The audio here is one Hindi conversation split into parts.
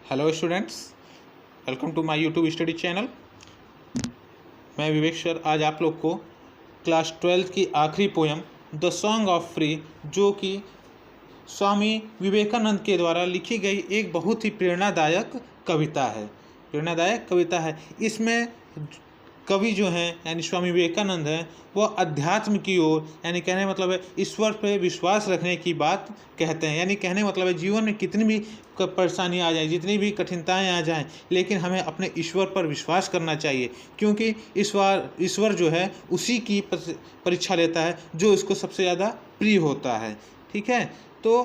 Hello students, welcome to my YouTube study channel. मैं विवेक सर आज आप लोग को क्लास 12 की आखिरी poem the song of free, जो कि स्वामी विवेकानंद के द्वारा लिखी गई एक बहुत ही प्रेरणादायक कविता है। इसमें कवि जो हैं यानी स्वामी विवेकानंद हैं, वो अध्यात्म की ओर यानी कहने मतलब है ईश्वर पे विश्वास रखने की बात कहते हैं। यानी कहने मतलब है जीवन में कितनी भी परेशानी आ जाए, जितनी भी कठिनाइयाँ आ जाएं, लेकिन हमें अपने ईश्वर पर विश्वास करना चाहिए, क्योंकि ईश्वर जो है उसी की परीक्षा लेता है जो उसको सबसे ज़्यादा प्रिय होता है। ठीक है, तो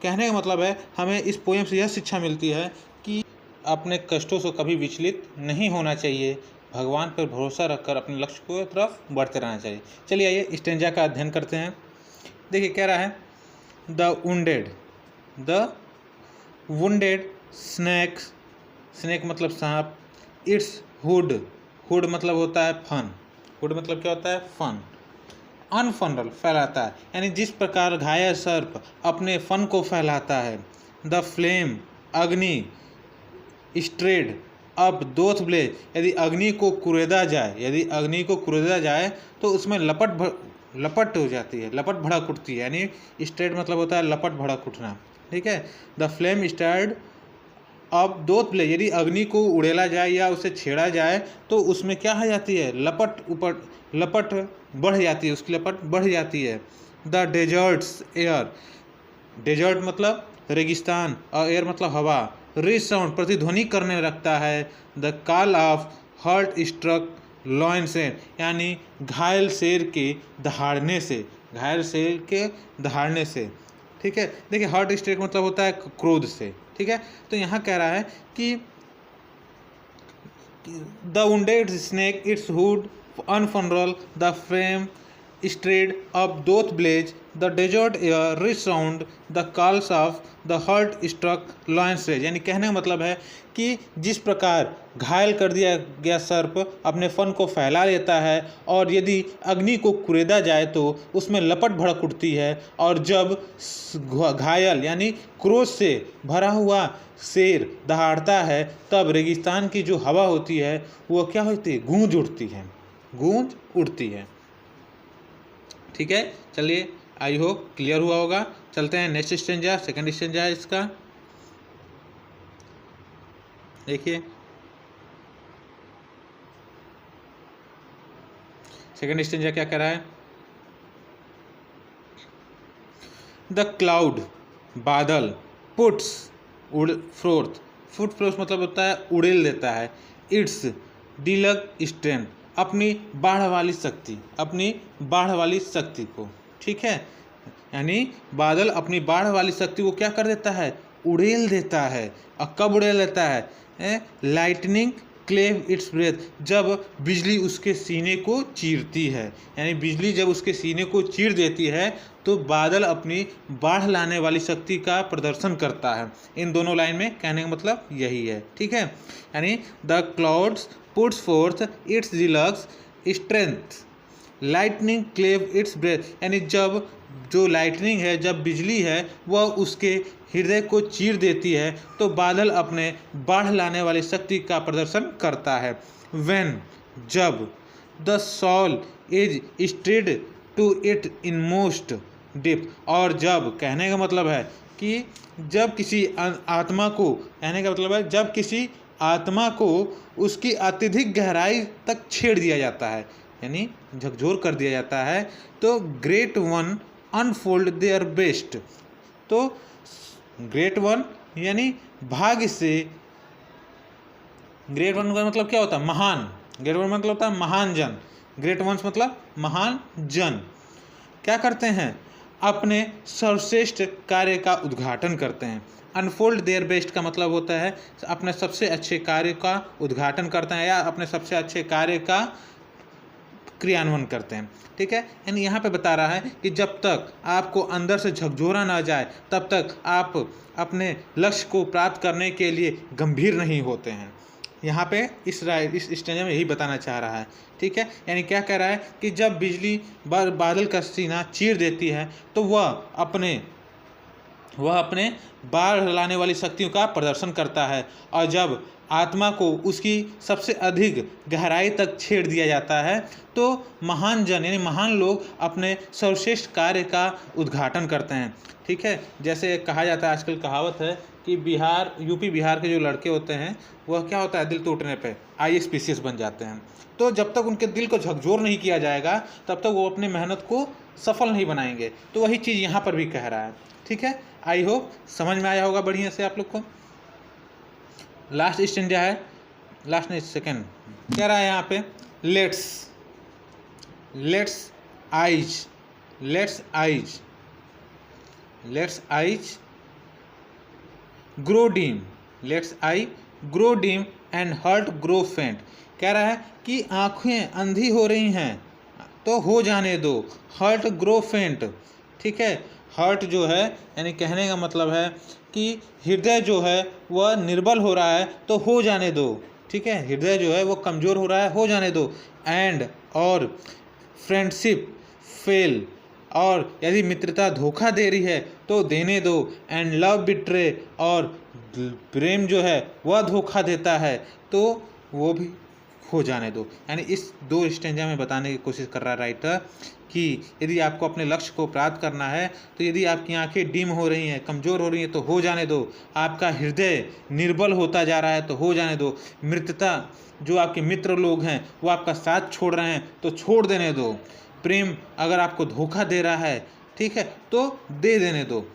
कहने का मतलब है हमें इस पोएम से यह शिक्षा मिलती है कि अपने कष्टों से कभी विचलित नहीं होना चाहिए, भगवान पर भरोसा रखकर अपने लक्ष्य की तरफ बढ़ते रहना चाहिए। चलिए आइए स्टेंजा का अध्ययन करते हैं। देखिए कह रहा है द वुंडेड स्नेक मतलब सांप, इट्स हुड मतलब होता है फन, हुड मतलब क्या होता है फन, अनफनरल फैलाता है, यानी जिस प्रकार घायल सर्प अपने फन को फैलाता है। द फ्लेम अग्नि, स्ट्रेड अब दोथ ब्लेज यदि अग्नि को कुरेदा जाए तो उसमें लपट हो जाती है, लपट भड़क उठती है, यानी स्ट्रेड मतलब होता है लपट भड़क उठना। ठीक है, द फ्लेम स्टार्ड अब दोथ ब्लेज यदि अग्नि को उड़ेला जाए या उसे छेड़ा जाए तो उसमें क्या हो जाती है, लपट बढ़ जाती है, उसकी लपट बढ़ जाती है। द डेजर्ट्स एयर, डेजर्ट मतलब रेगिस्तान और एयर मतलब हवा, रिसाउंड प्रतिध्वनि करने लगता है। The call of heart struck lion से, यानी घायल शेर के दहाड़ने से, ठीक है। देखिए हर्ट स्ट्रक मतलब होता है क्रोध से। ठीक है, तो यहाँ कह रहा है कि the wounded snake its hood unfurls, the flame stirred up doth blaze, the desert air resound the calls of the heart struck lion strays, यानी कहने का मतलब है कि जिस प्रकार घायल कर दिया गया सर्प अपने फन को फैला लेता है और यदि अग्नि को कुरेदा जाए तो उसमें लपट भड़क उठती है, और जब घायल यानी क्रोध से भरा हुआ शेर दहाड़ता है तब रेगिस्तान की जो हवा होती है वो क्या होती है, गूंज उठती है। ठीक है, चलिए आई होप क्लियर हुआ होगा। चलते हैं नेक्स्ट स्टेंजा, सेकंड स्टेंजा है इसका। देखिए सेकंड स्टेंजा क्या कह रहा है, द क्लाउड बादल पुट्स फुट मतलब होता है उड़ेल देता है, इट्स डिलग स्ट्रेंथ अपनी बाढ़ वाली शक्ति को। ठीक है, यानी बादल अपनी बाढ़ वाली शक्ति को क्या कर देता है, उड़ेल देता है। और कब उड़ेल देता है, लाइटनिंग क्लेव इट्स ब्रेथ, जब बिजली उसके सीने को चीरती है, यानी बिजली जब उसके सीने को चीर देती है तो बादल अपनी बाढ़ लाने वाली शक्ति का प्रदर्शन करता है। इन दोनों लाइन में कहने का मतलब यही है। ठीक है, यानी the clouds puts forth its deluge strength, lightning cleave its breath, यानी जब जो लाइटनिंग है, जब बिजली है वह उसके हृदय को चीर देती है तो बादल अपने बाढ़ लाने वाली शक्ति का प्रदर्शन करता है। व्हेन जब the soul is stirred to it in most deep, और जब कहने का मतलब है कि जब किसी आत्मा को, कहने का मतलब है जब किसी आत्मा को उसकी अत्यधिक गहराई तक छेड़ दिया जाता है, यानी झकझोर कर दिया जाता है, तो great one unfold their best, तो ग्रेट वन यानी भाग्य से, ग्रेट वन का मतलब क्या होता है, महान, ग्रेट वन मतलब होता है महान जन, ग्रेट वंस मतलब महान जन क्या करते हैं, अपने सर्वश्रेष्ठ कार्य का उद्घाटन करते हैं। अनफोल्ड देयर बेस्ट का मतलब होता है अपने सबसे अच्छे कार्य का उद्घाटन करते हैं या अपने सबसे अच्छे कार्य का क्रियान्वयन करते हैं। ठीक है, यानी यहाँ पे बता रहा है कि जब तक आपको अंदर से झकझोरा ना जाए तब तक आप अपने लक्ष्य को प्राप्त करने के लिए गंभीर नहीं होते हैं। यहाँ पे इस स्टेंजा में यही बताना चाह रहा है। ठीक है, यानी क्या कह रहा है कि जब बिजली बादल का सीना चीर देती है तो वह अपने वह अपने बाढ़ लाने वाली शक्तियों का प्रदर्शन करता है। और जब आत्मा को उसकी सबसे अधिक गहराई तक छेड़ दिया जाता है तो महान जन यानी महान लोग अपने सर्वश्रेष्ठ कार्य का उद्घाटन करते हैं। ठीक है, जैसे कहा जाता है, आजकल कहावत है कि यूपी बिहार के जो लड़के होते हैं वह क्या होता है, दिल टूटने पे IAS बन जाते हैं। तो जब तक उनके दिल को झकझोर नहीं किया जाएगा तब तक वो अपनी मेहनत को सफल नहीं बनाएंगे। तो वही चीज़ यहाँ पर भी कह रहा है। ठीक है, आई होप समझ में आया होगा बढ़िया से आप लोग को। लास्ट स्टेंजा है, लास्ट नहीं सेकेंड, कह रहा है यहाँ पे let's eyes grow dim, let's eye grow dim and heart grow faint. कह रहा है कि आँखें अंधी हो रही हैं तो हो जाने दो, हर्ट ग्रो फेंट। ठीक है, हर्ट जो है यानी कहने का मतलब है कि हृदय जो है वह निर्बल हो रहा है तो हो जाने दो। ठीक है, हृदय जो है वो कमज़ोर हो रहा है, हो जाने दो। एंड और फ्रेंडशिप फेल, और यदि मित्रता धोखा दे रही है तो देने दो। एंड लव बिट्रे, और प्रेम जो है वह धोखा देता है तो वो भी हो जाने दो। यानी इस 2 स्टेंजा में बताने की कोशिश कर रहा है राइटर कि यदि आपको अपने लक्ष्य को प्राप्त करना है तो यदि आपकी आंखें डिम हो रही हैं, कमज़ोर हो रही हैं तो हो जाने दो। आपका हृदय निर्बल होता जा रहा है तो हो जाने दो। मित्रता, जो आपके मित्र लोग हैं वो आपका साथ छोड़ रहे हैं तो छोड़ देने दो। प्रेम अगर आपको धोखा दे रहा है, ठीक है, तो दे देने दो।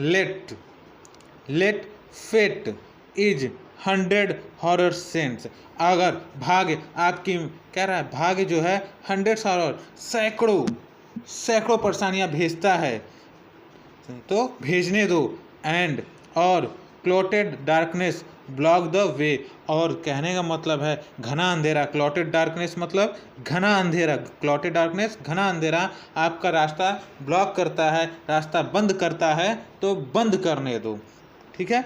Let fate is 100 horror sends, अगर भाग्य आपकी, कह रहा है भाग्य जो है 100 हॉरर सैकड़ों परेशानियां भेजता है तो भेजने दो। एंड और क्लोटेड डार्कनेस ब्लॉक द वे, और कहने का मतलब है घना अंधेरा, क्लोटेड डार्कनेस मतलब घना अंधेरा, क्लोटेड डार्कनेस घना अंधेरा आपका रास्ता ब्लॉक करता है, रास्ता बंद करता है तो बंद करने दो। ठीक है,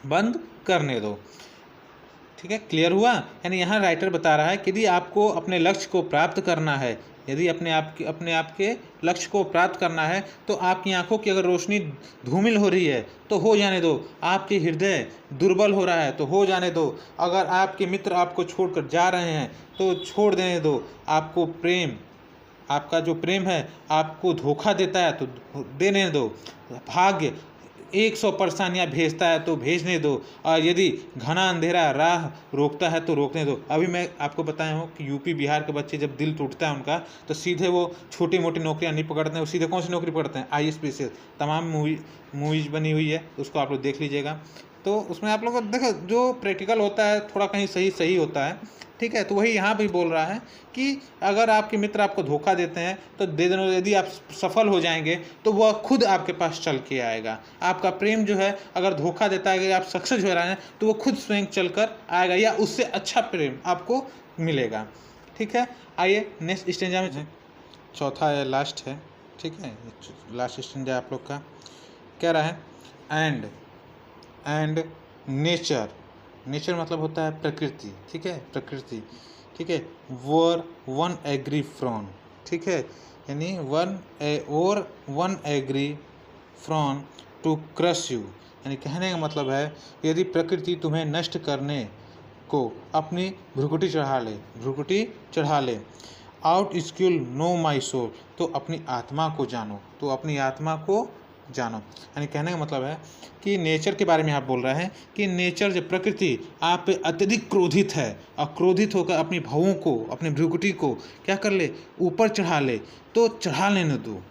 बंद करने दो। ठीक है, क्लियर हुआ। यानी यहाँ राइटर बता रहा है कि यदि आपको अपने लक्ष्य को प्राप्त करना है, यदि अपने आप के लक्ष्य को प्राप्त करना है तो आपकी आंखों की अगर रोशनी धूमिल हो रही है तो हो जाने दो। आपके हृदय दुर्बल हो रहा है तो हो जाने दो। अगर आपके मित्र आपको छोड़कर जा रहे हैं तो छोड़ देने दो। आपका जो प्रेम है आपको धोखा देता है तो देने दो। भाग्य 100 परेशानियाँ भेजता है तो भेजने दो। और यदि घना अंधेरा राह रोकता है तो रोकने दो। अभी मैं आपको बताया हूँ कि यूपी बिहार के बच्चे जब दिल टूटता है उनका तो सीधे वो छोटी मोटी नौकरियाँ नहीं पकड़ते हैं, वो सीधे कौन सी नौकरी पकड़ते हैं, IAS तमाम मूवीज़ बनी हुई है, उसको आप लोग देख लीजिएगा। तो उसमें आप लोग को देखो जो प्रैक्टिकल होता है थोड़ा कहीं सही होता है। ठीक है, तो वही यहाँ भी बोल रहा है कि अगर आपके मित्र आपको धोखा देते हैं तो दे देना। यदि आप सफल हो जाएंगे तो वह खुद आपके पास चल के आएगा। आपका प्रेम जो है अगर धोखा देता है कि आप सक्सेस हो रहे हैं तो वो खुद स्वयं चल कर आएगा या उससे अच्छा प्रेम आपको मिलेगा। ठीक है, आइए नेक्स्ट स्टेंजा में, चौथा है, लास्ट है। ठीक है, लास्ट स्टेंजा आप लोग का कह रहा है एंड नेचर मतलब होता है प्रकृति। ठीक है, प्रकृति। ठीक है, वन एग्री फ्रॉन। ठीक है, यानी one angry frown to crush you, यानी कहने का मतलब है यदि प्रकृति तुम्हें नष्ट करने को अपनी भ्रुकुटी चढ़ा ले out still know my soul, तो अपनी आत्मा को जानो। यानी कहने का मतलब है कि नेचर के बारे में आप बोल रहे हैं कि नेचर जो प्रकृति आप पे अत्यधिक क्रोधित है और क्रोधित होकर अपनी भावों को, अपनी भ्रुकुटी को क्या कर ले, ऊपर चढ़ा ले, तो चढ़ा लेने दो।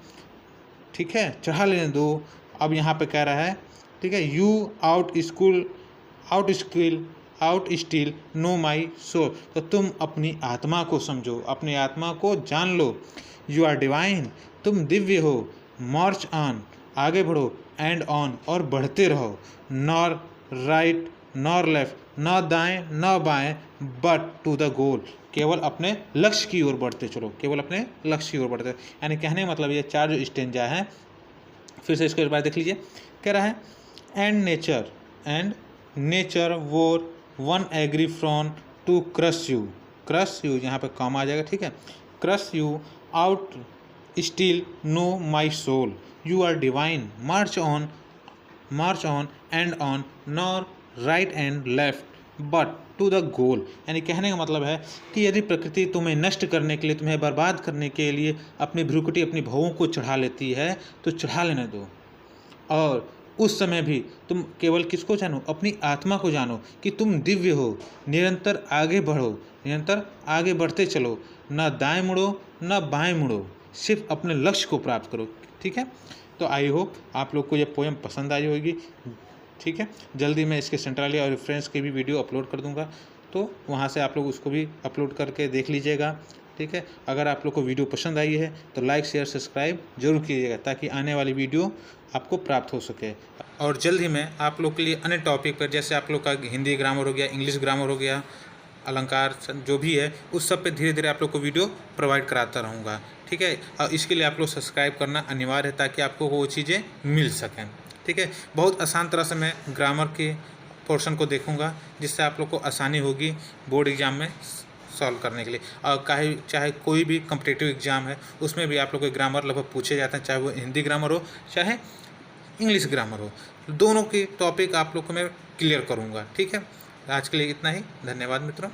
ठीक है, चढ़ा लेने दो। अब यहाँ पे कह रहा है, ठीक है, you out still know my soul, तो तुम अपनी आत्मा को समझो, अपनी आत्मा को जान लो। यू आर डिवाइन, तुम दिव्य हो। मार्च ऑन, आगे बढ़ो। एंड ऑन, और बढ़ते रहो। नॉर राइट नॉर लेफ्ट, न दाएं न बाएं, बट टू द गोल, केवल अपने लक्ष्य की ओर बढ़ते चलो, केवल अपने लक्ष्य की ओर बढ़ते। यानी कहने का मतलब ये 4 जो स्टेंजा है, फिर से इसको एक बार देख लीजिए। कह रहा है and nature wore one angry frown to crush you, यहाँ पे कॉमा आ जाएगा। ठीक है, crush you out still know my soul, you are divine, march on march on and on, nor right and left but to the goal. यानी कहने का मतलब है कि यदि प्रकृति तुम्हें नष्ट करने के लिए, तुम्हें बर्बाद करने के लिए अपनी भ्रुकुटी, अपनी भवों को चढ़ा लेती है तो चढ़ा लेने दो, और उस समय भी तुम केवल किसको जानो? अपनी आत्मा को जानो कि तुम दिव्य हो। निरंतर आगे बढ़ो, निरंतर आगे बढ़ते चलो, ना दाएं मुड़ो ना बाएं मुड़ो, सिर्फ अपने लक्ष्य को प्राप्त करो। ठीक है, तो आई होप आप लोग को ये पोएम पसंद आई होगी। ठीक है, जल्दी मैं इसके सेंट्रली और रेफरेंस की भी वीडियो अपलोड कर दूंगा, तो वहाँ से आप लोग उसको भी अपलोड करके देख लीजिएगा। ठीक है, अगर आप लोग को वीडियो पसंद आई है तो लाइक शेयर सब्सक्राइब जरूर कीजिएगा, ताकि आने वाली वीडियो आपको प्राप्त हो सके। और जल्द ही मैं आप लोग के लिए अन्य टॉपिक पर, जैसे आप लोग का हिंदी ग्रामर हो गया, इंग्लिश ग्रामर हो गया, अलंकार जो भी है, उस सब पे धीरे धीरे आप लोग को वीडियो प्रोवाइड कराता रहूँगा। ठीक है, और इसके लिए आप लोग सब्सक्राइब करना अनिवार्य है, ताकि आपको वो चीज़ें मिल सकें। ठीक है, बहुत आसान तरह से मैं ग्रामर के पोर्शन को देखूंगा, जिससे आप लोग को आसानी होगी बोर्ड एग्ज़ाम में सॉल्व करने के लिए। और चाहे कोई भी कॉम्पिटिटिव एग्ज़ाम है, उसमें भी आप लोग के ग्रामर लगभग पूछे जाते हैं, चाहे वो हिंदी ग्रामर हो चाहे इंग्लिश ग्रामर हो, दोनों के टॉपिक आप लोग को मैं क्लियर करूँगा। ठीक है, आज के लिए इतना ही। धन्यवाद मित्रों।